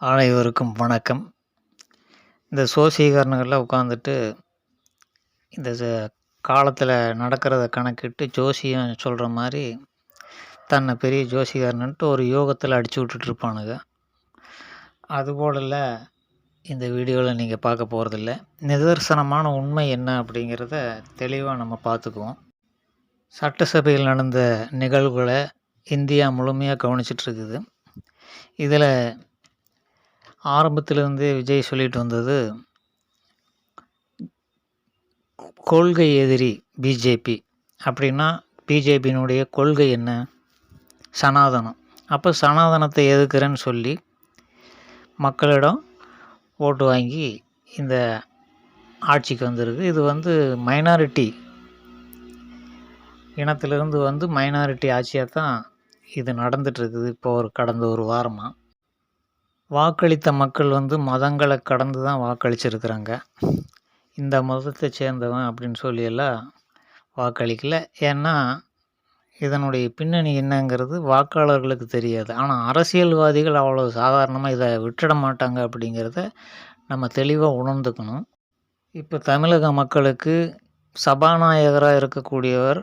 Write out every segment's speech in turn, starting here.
அனைவருக்கும் வணக்கம். இந்த சோசியக்காரனுங்கள்லாம் உட்காந்துட்டு, இந்த காலத்தில நடக்கிறத கணக்கிட்டு ஜோசியம் சொல்கிற மாரி, தன்னை பெரிய ஜோசியக்காரனுன்ட்டு ஒரு யோகத்தில அடிச்சு விட்டுட்டு இருப்பானுங்க. அதுபோல இந்த வீடியோவில் நீங்கள் பார்க்க போகிறதில்ல. நிதர்சனமான உண்மை என்ன அப்படிங்கிறத தெளிவாக நம்ம பார்த்துக்குவோம். சட்டசபையில் நடந்த நிகழ்வுகளை இந்தியா முழுமையாக கவனிச்சிட்ருக்குது. இதில் ஆரம்பத்திலிருந்தே விஜய் சொல்லிட்டு வந்தது, கொள்கை எதிரி பிஜேபி. அப்படின்னா பிஜேபியினுடைய கொள்கை என்ன? சனாதனம். அப்போ சனாதனத்தை எதிர்க்கிறேன்னு சொல்லி மக்களிடம் ஓட்டு வாங்கி இந்த ஆட்சிக்கு வந்திருக்கு. இது மைனாரிட்டி இனத்திலிருந்து மைனாரிட்டி ஆட்சியாக தான் இது நடந்துகிட்ருக்குது. இப்போ கடந்த ஒரு வாரமாக வாக்களித்த மக்கள் மதங்களை கடந்து தான் வாக்களிச்சிருக்கிறாங்க. இந்த மதத்தை சேர்ந்தவன் அப்படின்னு சொல்லியெல்லாம் வாக்களிக்கலை. ஏன்னா இதனுடைய பின்னணி என்னங்கிறது வாக்காளர்களுக்கு தெரியாது. ஆனால் அரசியல்வாதிகள் அவ்வளோ சாதாரணமாக இதை விட்டுட மாட்டாங்க அப்படிங்கிறத நம்ம தெளிவாக உணர்ந்துக்கணும். இப்போ தமிழக மக்களுக்கு சபாநாயகராக இருக்கக்கூடியவர்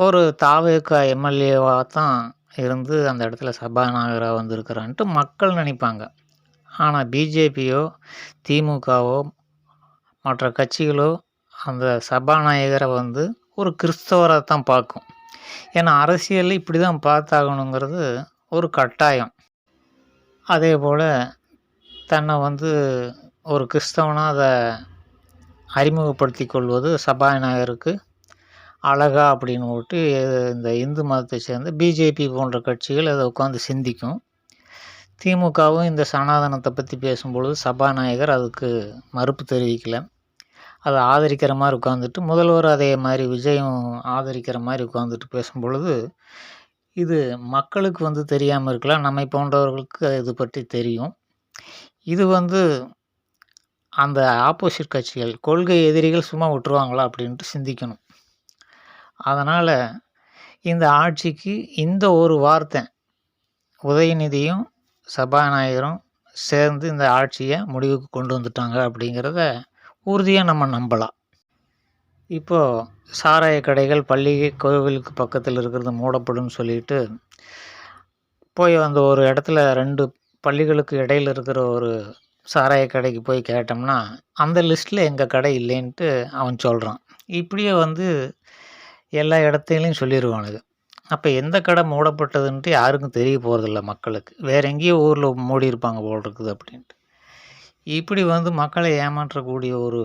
ஒரு தாவேக எம்எல்ஏவாக தான் இருந்து அந்த இடத்துல சபாநாயகராக வந்திருக்கிறான்ட்டு மக்கள் நினைப்பாங்க. ஆனால் பிஜேபியோ திமுகவோ மற்ற கட்சிகளோ அந்த சபாநாயகரை ஒரு கிறிஸ்தவராக தான் பார்க்கும். ஏன்னா அரசியலில் இப்படி தான் பார்த்தாகணுங்கிறது ஒரு கட்டாயம். அதே போல் தன்னை ஒரு கிறிஸ்தவனாக அதை அறிமுகப்படுத்தி கொள்வது சபாநாயகருக்கு அழகா அப்படின்னு விட்டு இந்த இந்து மதத்தை சேர்ந்த பிஜேபி போன்ற கட்சிகள் அதை உட்காந்து சிந்திக்கும். திமுகவும் இந்த சனாதனத்தை பற்றி பேசும்பொழுது சபாநாயகர் அதுக்கு மறுப்பு தெரிவிக்கலை. அதை ஆதரிக்கிற மாதிரி உட்காந்துட்டு, முதல்வர் அதே மாதிரி விஜயும் ஆதரிக்கிற மாதிரி உட்காந்துட்டு பேசும்பொழுது, இது மக்களுக்கு தெரியாமல் இருக்கலாம், நம்மை போன்றவர்களுக்கு இது பற்றி தெரியும். இது அந்த ஆப்போசிட் கட்சிகள், கொள்கை எதிரிகள் சும்மா விட்டுருவாங்களா அப்படின்ட்டு சிந்திக்கணும். அதனால் இந்த ஆட்சிக்கு இந்த ஒரு வார்த்தை உதயநிதியும் சபாநாயகரும் சேர்ந்து இந்த ஆட்சியை முடிவுக்கு கொண்டு வந்துட்டாங்க அப்படிங்கிறத உறுதியாக நம்ம நம்பலாம். இப்போது சாராய கடைகள் பள்ளி கோவிலுக்கு பக்கத்தில் இருக்கிறது மூடப்படும்னு சொல்லிட்டு போய் ஒரு இடத்துல 2 பள்ளிகளுக்கு இடையில் இருக்கிற ஒரு சாராய கடைக்கு போய் கேட்டோம்னா அந்த லிஸ்ட்டில் எங்கள் கடை இல்லைன்ட்டு அவன் சொல்கிறான். இப்படியே எல்லா இடத்துலையும் சொல்லிடுவானுங்க. அப்போ எந்த கடை மூடப்பட்டதுன்ட்டு யாருக்கும் தெரிய போகிறதில்ல மக்களுக்கு. வேறு எங்கேயோ ஊரில் மூடி இருப்பாங்க போல் இருக்குது அப்படின்ட்டு. இப்படி மக்களை ஏமாற்றக்கூடிய ஒரு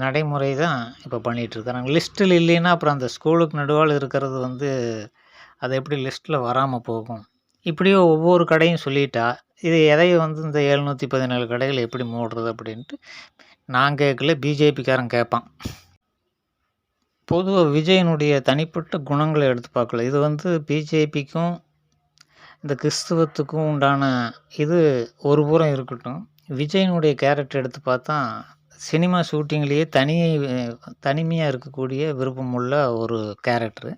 நடைமுறை தான் இப்போ பண்ணிகிட்ருக்குறாங்க. லிஸ்ட்டில் இல்லைன்னா அப்புறம் அந்த ஸ்கூலுக்கு நடுவால் இருக்கிறது அது எப்படி லிஸ்ட்டில் வராமல் போகும்? இப்படியே ஒவ்வொரு கடையும் சொல்லிட்டா இது எதை இந்த 717 கடைகள் எப்படி மூடுறது அப்படின்ட்டு நான் கேட்கல, பிஜேபிக்காரன் கேட்பான். பொதுவாக விஜயனுடைய தனிப்பட்ட குணங்களை எடுத்து பார்க்கல. இது பிஜேபிக்கும் இந்த கிறிஸ்துவத்துக்கும் உண்டான இது ஒரு புறம் இருக்கட்டும். விஜயனுடைய கேரக்டர் எடுத்து பார்த்தா சினிமா ஷூட்டிங்லேயே தனிமையாக இருக்கக்கூடிய விருப்பமுள்ள ஒரு கேரக்டரு.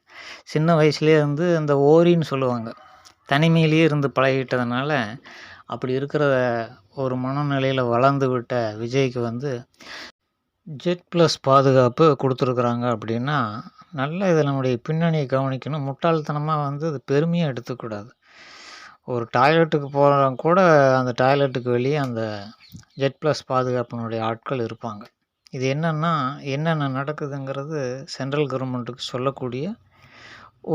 சின்ன வயசுலேயே அந்த ஓரின்னு சொல்லுவாங்க, தனிமையிலேயே இருந்து பழகிட்டதுனால அப்படி இருக்கிற ஒரு மனநிலையில் வளர்ந்து விட்ட விஜய்க்கு ஜெட் ப்ளஸ் பாதுகாப்பு கொடுத்துருக்குறாங்க அப்படின்னா நல்லா இதில் நம்முடைய பின்னணியை கவனிக்கணும். முட்டாள்தனமாக அது பெருமையாக எடுத்துக்கூடாது. ஒரு டாய்லெட்டுக்கு போகிறவங்க கூட அந்த டாய்லெட்டுக்கு வெளியே அந்த ஜெட் ப்ளஸ் பாதுகாப்பினுடைய ஆட்கள் இருப்பாங்க. இது என்னென்ன நடக்குதுங்கிறது சென்ட்ரல் கவர்மெண்ட்டுக்கு சொல்லக்கூடிய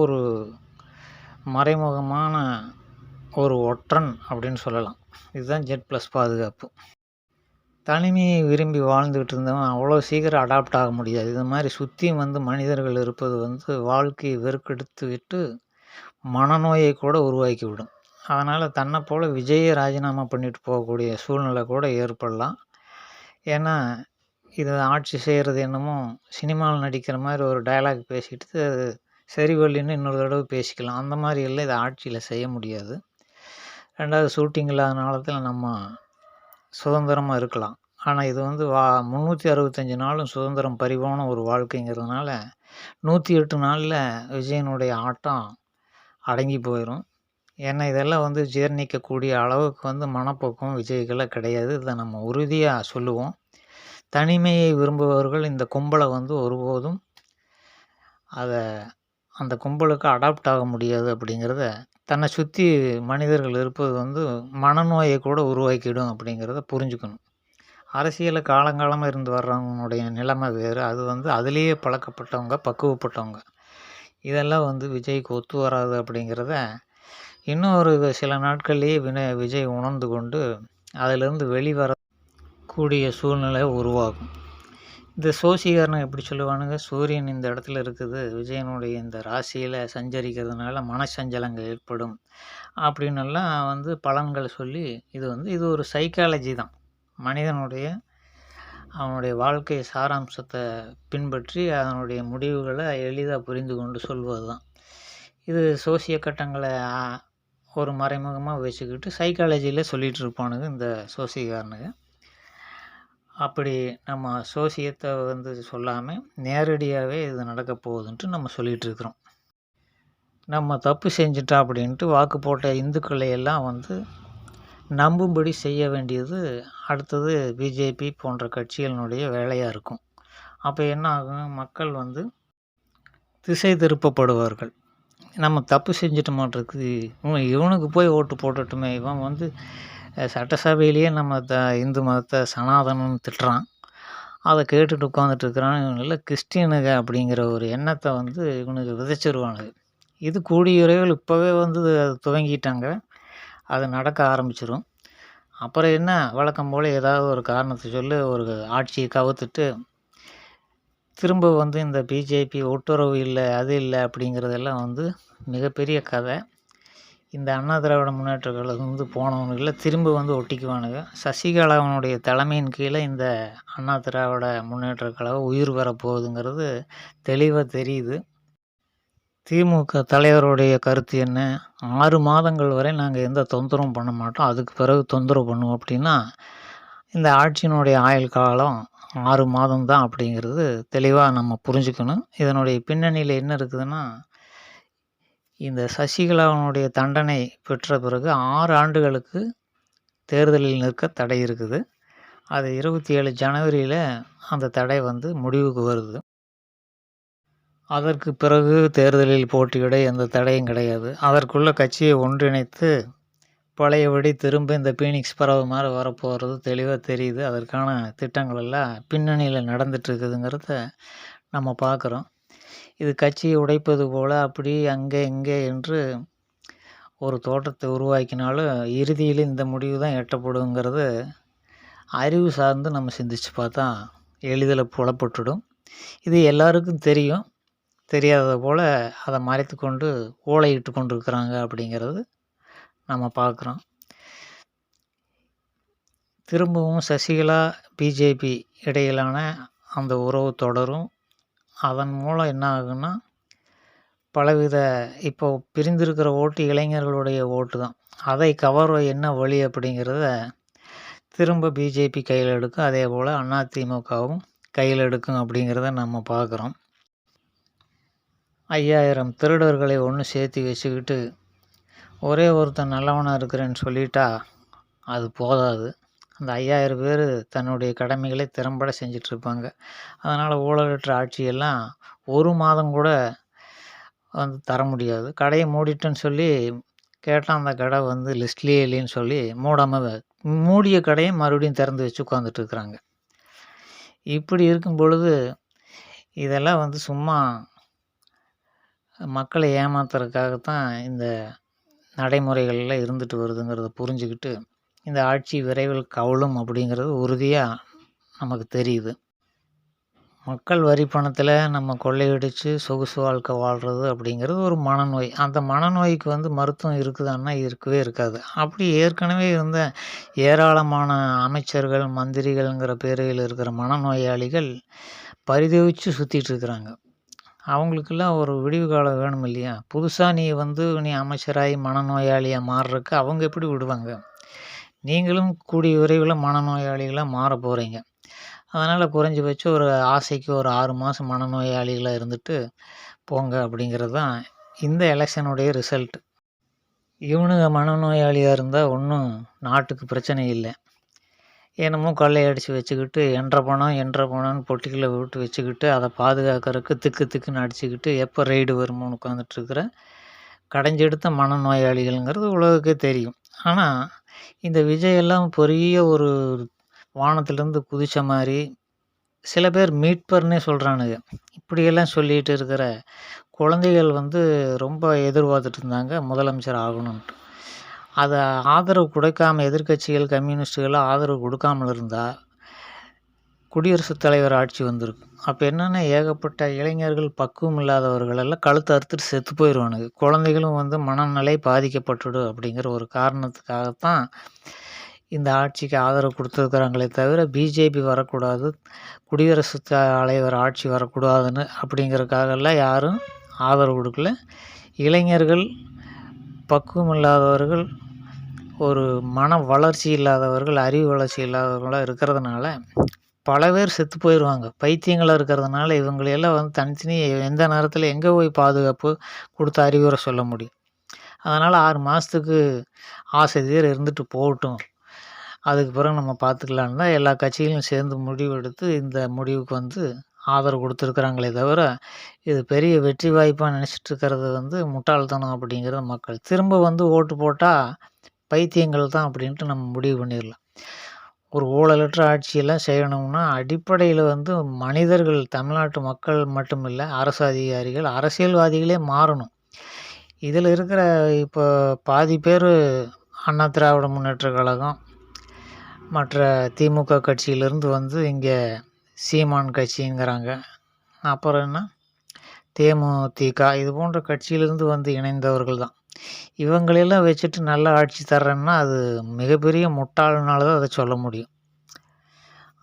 ஒரு மறைமுகமான ஒரு ஒற்றன் அப்படின்னு சொல்லலாம். இதுதான் ஜெட் ப்ளஸ் பாதுகாப்பு. தனிமையை விரும்பி வாழ்ந்துக்கிட்டு இருந்தவன் அவ்வளோ சீக்கிரம் அடாப்ட் ஆக முடியாது. இது மாதிரி சுற்றியும் மனிதர்கள் இருப்பது வாழ்க்கையை வெறுக்கெடுத்து விட்டு மனநோயை கூட உருவாக்கி விடும். அதனால் தன்னை போல் விஜயை ராஜினாமா பண்ணிட்டு போகக்கூடிய சூழ்நிலை கூட ஏற்படலாம். ஏன்னா இது ஆட்சி செய்கிறது என்னமோ சினிமாவில் நடிக்கிற மாதிரி ஒரு டயலாக் பேசிட்டு சரி வள்ளின்னு இன்னொரு தடவை பேசிக்கலாம். அந்த மாதிரி எல்லாம் இதை ஆட்சியில் செய்ய முடியாது. 2வது ஷூட்டிங் இல்லாத நாளத்தில் நம்ம சுதந்திரமாக இருக்கலாம். ஆனால் இது 365 நாளும் சுதந்திரம் பறிபோன ஒரு வாழ்க்கைங்கிறதுனால 108 நாளில் விஜயனுடைய ஆட்டம் அடங்கி போயிடும். ஏன்னா இதெல்லாம் வந்து ஜீரணிக்கக்கூடிய அளவுக்கு வந்து மனப்போக்கம் விஜய்க்கெல்லாம் கிடையாது. இத நம்ம உறுதியா சொல்லுவோம். தனிமையை விரும்புபவர்கள் இந்த கும்பல வந்து ஒருபோதும் அத அந்த கும்பலுக்கு அடாப்ட் ஆக முடியாது அப்படிங்கிறத, தன்னை சுத்தி மனிதர்கள் இருப்பது வந்து மனநோய கூட உருவாக்கிடும் அப்படிங்கிறத புரிஞ்சுக்கணும். அரசியல்ல காலங்காலமா இருந்து வர்றவங்களுடைய நிலைமை வேறு. அது வந்து அதிலேயே பழக்கப்பட்டவங்க, பக்குவப்பட்டவங்க. இதெல்லாம் வந்து விஜய்க்கு ஒத்து வராது அப்படிங்கிறத, இன்னும் ஒரு சில நாட்கள்லேயே விஜய் உணர்ந்து கொண்டு, அதிலிருந்து வெளிவரக்கூடிய சூழ்நிலை உருவாகும். இந்த சோசிகாரனுங்க எப்படி சொல்லுவானுங்க, சூரியன் இந்த இடத்துல இருக்குது, விஜயனுடைய இந்த ராசியில சஞ்சரிக்கிறதுனால மனசஞ்சலங்கள் ஏற்படும் அப்படின்னெல்லாம் வந்து பலன்கள் சொல்லி, இது ஒரு சைக்காலஜி தான். மனிதனுடைய அவனுடைய வாழ்க்கை சாராம்சத்தை பின்பற்றி அதனுடைய முடிவுகளை எளிதாக புரிந்து கொண்டு சொல்வது தான். இது சோசிய கட்டங்களை ஒரு மறைமுகமாக வச்சுக்கிட்டு சைக்காலஜியில் சொல்லிகிட்டு இருப்பானுங்க இந்த சோசியக்காரனுங்க. அப்படி நம்ம சோசியத்தை வந்து சொல்லாமல் நேரடியாகவே இது நடக்க போகுதுன்ட்டு நம்ம சொல்லிகிட்டு இருக்கிறோம். நம்ம தப்பு செஞ்சிட்டா அப்படின்ட்டு வாக்கு போட்ட இந்துக்களை எல்லாம் வந்து நம்பும்படி செய்ய வேண்டியது அடுத்தது பிஜேபி போன்ற கட்சிகளினுடைய வேலையாக இருக்கும். அப்போ என்ன ஆகும், மக்கள் வந்து திசை திருப்பப்படுவார்கள். நம்ம தப்பு செஞ்சிட்ட மாட்டிருக்கு, இவனுக்கு போய் ஓட்டு போட்டுட்டுமே, இவன் வந்து சட்டசபையிலேயே நம்ம இந்து மதத்தை சனாதனம்னு திட்டுறான், அதை கேட்டுட்டு உட்காந்துட்டு இருக்கிறான், இவனுல கிறிஸ்டியனுங்க அப்படிங்கிற ஒரு எண்ணத்தை வந்து இவனுக்கு விதைச்சிருவானுங்க. இது கூடிய விரைவில் இப்போவே வந்து அது துவங்கிட்டாங்க, அது நடக்க ஆரம்பிச்சிடும். அப்புறம் என்ன, வழக்கம் போல் ஏதாவது ஒரு காரணத்தை சொல்லி ஒரு ஆட்சியை கவுத்துட்டு திரும்ப வந்து இந்த பிஜேபி ஒட்டுறவு இல்லை, அது இல்லை அப்படிங்கிறதெல்லாம் வந்து மிகப்பெரிய கதை. இந்த அண்ணா திராவிட முன்னேற்ற கழகம் வந்து போனவனுங்கள திரும்ப வந்து ஒட்டிக்குவானுங்க. சசிகலாவினுடைய தலைமையின் கீழே இந்த அண்ணா திராவிட முன்னேற்ற கழகம் உயிர் வரப்போகுதுங்கிறது தெளிவாக தெரியுது. திமுக தலைவருடைய கருத்து என்ன, 6 மாதங்கள் வரை நாங்கள் எந்த தொந்தரவும் பண்ண மாட்டோம், அதுக்கு பிறகு தொந்தரவு பண்ணுவோம் அப்படின்னா, இந்த ஆட்சியினுடைய ஆயுள் காலம் 6 மாதம் தான் அப்படிங்கிறது தெளிவாக நம்ம புரிஞ்சுக்கணும். இதனுடைய பின்னணியில் என்ன இருக்குதுன்னா, இந்த சசிகலாவினுடைய தண்டனை பெற்ற பிறகு 6 ஆண்டுகளுக்கு தேர்தலில் நிற்க தடை இருக்குது. அது 27 ஜனவரியில் அந்த தடை வந்து முடிவுக்கு வருது. அதற்கு பிறகு தேர்தலில் போட்டியிட எந்த தடையும் கிடையாது. அதற்குள்ள கட்சியை ஒன்றிணைத்து பழையபடி திரும்ப இந்த பீனிக்ஸ் பறவை மாதிரி வரப்போகிறது தெளிவாக தெரியுது. அதற்கான திட்டங்கள் எல்லாம் பின்னணியில் நடந்துட்டுருக்குதுங்கிறத நம்ம பார்க்குறோம். இது கட்சியை உடைப்பது போல் அப்படி அங்கே இங்கே என்று ஒரு தோற்றத்தை உருவாக்கினாலும் இறுதியில் இந்த முடிவு தான் எட்டப்படுங்கிறது அறிவு சார்ந்து நம்ம சிந்திச்சு பார்த்தா எளிதில் புலப்பட்டுடும். இது எல்லாருக்கும் தெரியும், தெரியாதது போல் அதை மறைத்து கொண்டு ஓலையிட்டு கொண்டு இருக்கிறாங்க அப்படிங்கிறது நம்ம பார்க்குறோம். திரும்பவும் சசிகலா பிஜேபி இடையிலான அந்த உறவு தொடரும். அதன் மூலம் என்ன ஆகுன்னா, பலவித இப்போ பிரிந்திருக்கிற ஓட்டு இளைஞர்களுடைய ஓட்டு தான். அதை கவர என்ன வழி அப்படிங்கிறத திரும்ப பிஜேபி கையில் எடுக்கும். அதே போல் அதிமுகவும் கையில் எடுக்கும் அப்படிங்கிறத நம்ம பார்க்குறோம். 5000 திருடர்களை ஒன்று சேர்த்து வச்சுக்கிட்டு ஒரே ஒருத்தன் நல்லவனாக இருக்கிறேன்னு சொல்லிட்டா அது போதாது. அந்த 5000 பேர் தன்னுடைய கடமைகளை திறம்பட செஞ்சிட்ருப்பாங்க. அதனால் ஊழலற்ற ஆட்சியெல்லாம் 1 மாதம் கூட வந்து தர முடியாது. கடையை மூடிட்டேன்னு சொல்லி கேட்டால் அந்த கடை வந்து லிஸ்ட்லேயே இல்லைன்னு சொல்லி மூடாமல் மூடிய கடையை மறுபடியும் திறந்து வச்சு உட்காந்துட்ருக்குறாங்க. இப்படி இருக்கும் பொழுது இதெல்லாம் வந்து சும்மா மக்களை ஏமாத்துறதுக்காகத்தான் இந்த நடைமுறைகள்லாம் இருந்துட்டு வருதுங்கிறத புரிஞ்சுக்கிட்டு இந்த ஆட்சி விரைவில் கவுளும் அப்படிங்கிறது உறுதியாக நமக்கு தெரியுது. மக்கள் வரி பணத்தில் நம்ம கொள்ளையடித்து சொகுசு வாழ்க்கை வாழ்கிறது அப்படிங்கிறது ஒரு மனநோய். அந்த மனநோய்க்கு வந்து மருத்துவம் இருக்குதான்னா இருக்கவே இருக்காது. அப்படி ஏற்கனவே இருந்த ஏராளமான அமைச்சர்கள், மந்திரிகள்ங்கிற பேரில் இருக்கிற மனநோயாளிகள் பரிதவிச்சு சுற்றிட்டு இருக்கிறாங்க. அவங்களுக்கெல்லாம் ஒரு விடிவு காலம் வேணும் இல்லையா? புதுசாக நீ அமைச்சராகி மனநோயாளியாக மாறுறதுக்கு அவங்க எப்படி விடுவாங்க? நீங்களும் கூடிய விரைவில் மனநோயாளிகளாக மாற போகிறீங்க. அதனால் குறைஞ்சபட்சம் ஒரு ஆசைக்கு ஒரு 6 மாதம் மனநோயாளிகளாக இருந்துட்டு போங்க அப்படிங்கிறது தான் இந்த எலெக்ஷனுடைய ரிசல்ட். இவனுங்க மனநோயாளியாக இருந்தால் ஒன்றும் நாட்டுக்கு பிரச்சனை இல்லை. என்னமோ கொள்ளையடிச்சு வச்சுக்கிட்டு என்ற பணம்னு பொட்டிக்குள்ள விட்டு வச்சுக்கிட்டு அதை பாதுகாக்கிறதுக்கு திக்கு திக்குன்னு அடிச்சுக்கிட்டு எப்போ ரெய்டு வருமோன்னு உட்காந்துட்ருக்கிற கடைஞ்செடுத்த மனநோயாளிகள்ங்கிறது உலகுக்கே தெரியும். ஆனால் இந்த விஜய் எல்லாம் பெரிய ஒரு வானத்திலேருந்து குதித்த மாதிரி சில பேர் மீட்பர்னே சொல்கிறானுங்க. இப்படியெல்லாம் சொல்லிட்டு இருக்கிற குழந்தைகள் வந்து ரொம்ப எதிர்பார்த்துட்டு இருந்தாங்க முதலமைச்சர் ஆகணுன்ட்டு. அதை ஆதரவு கொடுக்காம எதிர்க்கட்சிகள் கம்யூனிஸ்ட்டுகள்லாம் ஆதரவு கொடுக்காமல் இருந்தால் குடியரசுத் தலைவர் ஆட்சி வந்திருக்கும். அப்போ என்னென்னா ஏகப்பட்ட இளைஞர்கள் பக்குவம் இல்லாதவர்கள் எல்லாம் கழுத்து அறுத்துட்டு செத்து போயிடுவானுங்க. குழந்தைகளும் வந்து மனநிலை பாதிக்கப்பட்டுடும் அப்படிங்கிற ஒரு காரணத்துக்காகத்தான் இந்த ஆட்சிக்கு ஆதரவு கொடுத்துருக்குறாங்களே தவிர பிஜேபி வரக்கூடாது, குடியரசுத் தலைவர் ஆட்சி வரக்கூடாதுன்னு அப்படிங்கிறதுக்காகலாம் யாரும் ஆதரவு கொடுக்கல. இளைஞர்கள், பக்குவம் இல்லாதவர்கள், ஒரு மன வளர்ச்சி இல்லாதவர்கள், அறிவு வளர்ச்சி இல்லாதவர்களாக இருக்கிறதுனால பல பேர் செத்து போயிடுவாங்க. பைத்தியங்களாக இருக்கிறதுனால இவங்களையெல்லாம் வந்து தனித்தனி எந்த நேரத்தில் எங்கே போய் பாதுகாப்பு கொடுத்து அறிவுரை சொல்ல முடியும். அதனால் 6 மாதத்துக்கு ஆசை தீர இருந்துட்டு போகட்டும், அதுக்கு பிறகு நம்ம பார்த்துக்கலான்னு தான் எல்லா கட்சிகளும் சேர்ந்து முடிவெடுத்து இந்த முடிவுக்கு வந்து ஆதரவு கொடுத்துருக்குறாங்களே தவிர இது பெரிய வெற்றி வாய்ப்பாக நினச்சிட்டு இருக்கிறது வந்து முட்டாள்தனம் அப்படிங்கிறத மக்கள் திரும்ப வந்து ஓட்டு போட்டால் பைத்தியங்கள் தான் அப்படின்ட்டு நம்ம முடிவு பண்ணிடலாம். ஒரு ஊழலற்ற ஆட்சியெல்லாம் செய்யணும்னா அடிப்படையில் வந்து மனிதர்கள், தமிழ்நாட்டு மக்கள் மட்டும் இல்லை, அரசு அதிகாரிகள், அரசியல்வாதிகளே மாறணும். இதில் இருக்கிற இப்போ பாதி பேர் அண்ணா திராவிட முன்னேற்ற கழகம், மற்ற திமுக கட்சியிலேருந்து வந்து இங்கே சீமான் கட்சிங்கிறாங்க, அப்புறம் என்ன தேமுதிக, இது போன்ற கட்சியிலேருந்து வந்து இணைந்தவர்கள் தான். இவங்களெல்லாம் வச்சுட்டு நல்ல ஆட்சி தர்றேன்னா அது மிகப்பெரிய முட்டாள்னால தான் அதை சொல்ல முடியும்.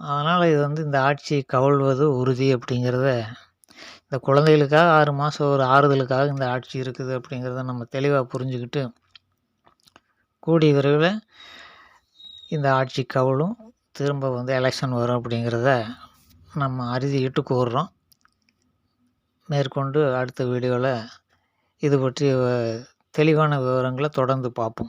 அதனால் இது வந்து இந்த ஆட்சி கவிழ்வது உறுதி அப்படிங்கிறத, இந்த குழந்தைகளுக்காக 6 மாதம் ஒரு ஆறுதலுக்காக இந்த ஆட்சி இருக்குது அப்படிங்கிறத நம்ம தெளிவாக புரிஞ்சுக்கிட்டு கூடிய விரைவில் இந்த ஆட்சி கவிழும், திரும்ப வந்து எலெக்ஷன் வரும் அப்படிங்கிறத நம்ம அறுதியிட்டு கூறுறோம். மேற்கொண்டு அடுத்த வீடியோவில் இது பற்றி தெளிவான விவரங்களை தொடர்ந்து பார்ப்போம்.